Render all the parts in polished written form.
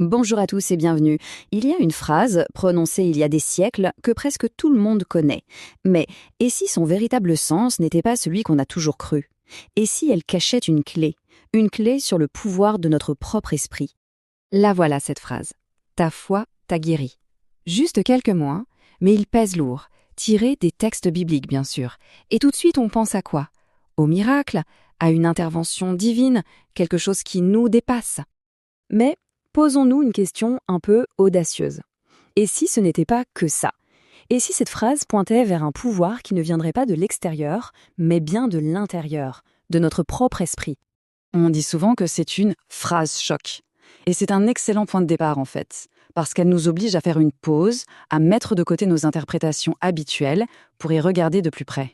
Bonjour à tous et bienvenue. Il y a une phrase, prononcée il y a des siècles, que presque tout le monde connaît. Mais, et si son véritable sens n'était pas celui qu'on a toujours cru? Et si elle cachait une clé? Une clé sur le pouvoir de notre propre esprit? La voilà cette phrase. Ta foi t'a guéri. Juste quelques mots, hein, mais il pèse lourd, tiré des textes bibliques bien sûr. Et tout de suite on pense à quoi? Au miracle? À une intervention divine? Quelque chose qui nous dépasse? Mais posons-nous une question un peu audacieuse. Et si ce n'était pas que ça? Et si cette phrase pointait vers un pouvoir qui ne viendrait pas de l'extérieur, mais bien de l'intérieur, de notre propre esprit? On dit souvent que c'est une phrase choc. Et c'est un excellent point de départ en fait, parce qu'elle nous oblige à faire une pause, à mettre de côté nos interprétations habituelles pour y regarder de plus près.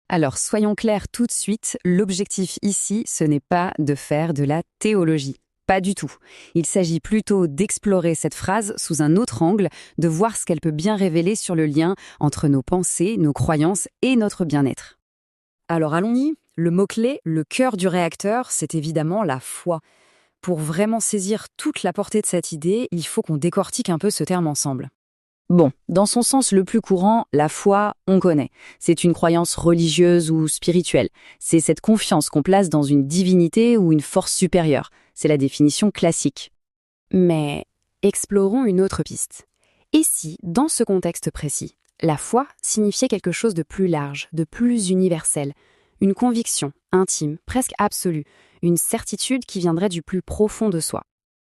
Alors soyons clairs tout de suite, l'objectif ici, ce n'est pas de faire de la théologie. Pas du tout. Il s'agit plutôt d'explorer cette phrase sous un autre angle, de voir ce qu'elle peut bien révéler sur le lien entre nos pensées, nos croyances et notre bien-être. Alors allons-y, le mot-clé, le cœur du réacteur, c'est évidemment la foi. Pour vraiment saisir toute la portée de cette idée, il faut qu'on décortique un peu ce terme ensemble. Bon, dans son sens le plus courant, la foi, on connaît. C'est une croyance religieuse ou spirituelle. C'est cette confiance qu'on place dans une divinité ou une force supérieure. C'est la définition classique. Mais explorons une autre piste. Et si, dans ce contexte précis, la foi signifiait quelque chose de plus large, de plus universel, une conviction intime, presque absolue, une certitude qui viendrait du plus profond de soi?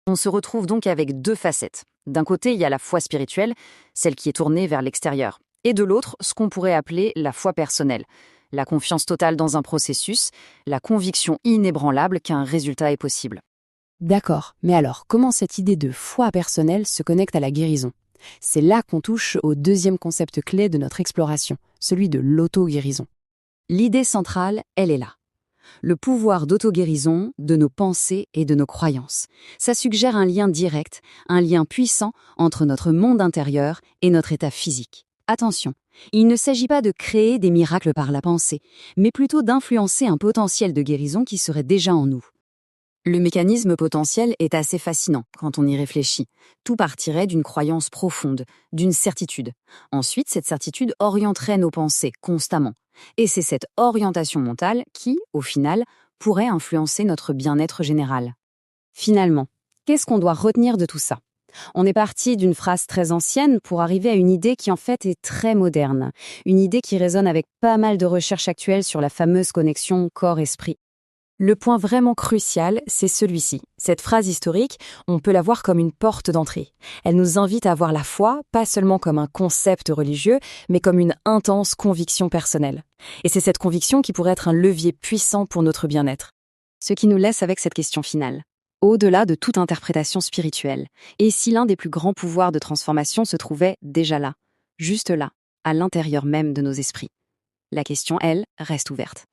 On se retrouve donc avec deux facettes. D'un côté, il y a la foi spirituelle, celle qui est tournée vers l'extérieur. Et de l'autre, ce qu'on pourrait appeler la foi personnelle. La confiance totale dans un processus, la conviction inébranlable qu'un résultat est possible. D'accord, mais alors comment cette idée de foi personnelle se connecte à la guérison? C'est là qu'on touche au deuxième concept clé de notre exploration, celui de l'auto-guérison. L'idée centrale, elle est là. Le pouvoir d'auto-guérison de nos pensées et de nos croyances. Ça suggère un lien direct, un lien puissant entre notre monde intérieur et notre état physique. Attention, il ne s'agit pas de créer des miracles par la pensée, mais plutôt d'influencer un potentiel de guérison qui serait déjà en nous. Le mécanisme potentiel est assez fascinant quand on y réfléchit. Tout partirait d'une croyance profonde, d'une certitude. Ensuite, cette certitude orienterait nos pensées constamment. Et c'est cette orientation mentale qui, au final, pourrait influencer notre bien-être général. Finalement, qu'est-ce qu'on doit retenir de tout ça? On est parti d'une phrase très ancienne pour arriver à une idée qui en fait est très moderne. Une idée qui résonne avec pas mal de recherches actuelles sur la fameuse connexion corps-esprit. Le point vraiment crucial, c'est celui-ci. Cette phrase historique, on peut la voir comme une porte d'entrée. Elle nous invite à voir la foi, pas seulement comme un concept religieux, mais comme une intense conviction personnelle. Et c'est cette conviction qui pourrait être un levier puissant pour notre bien-être. Ce qui nous laisse avec cette question finale. Au-delà de toute interprétation spirituelle, et si l'un des plus grands pouvoirs de transformation se trouvait déjà là, juste là, à l'intérieur même de nos esprits? La question, elle, reste ouverte.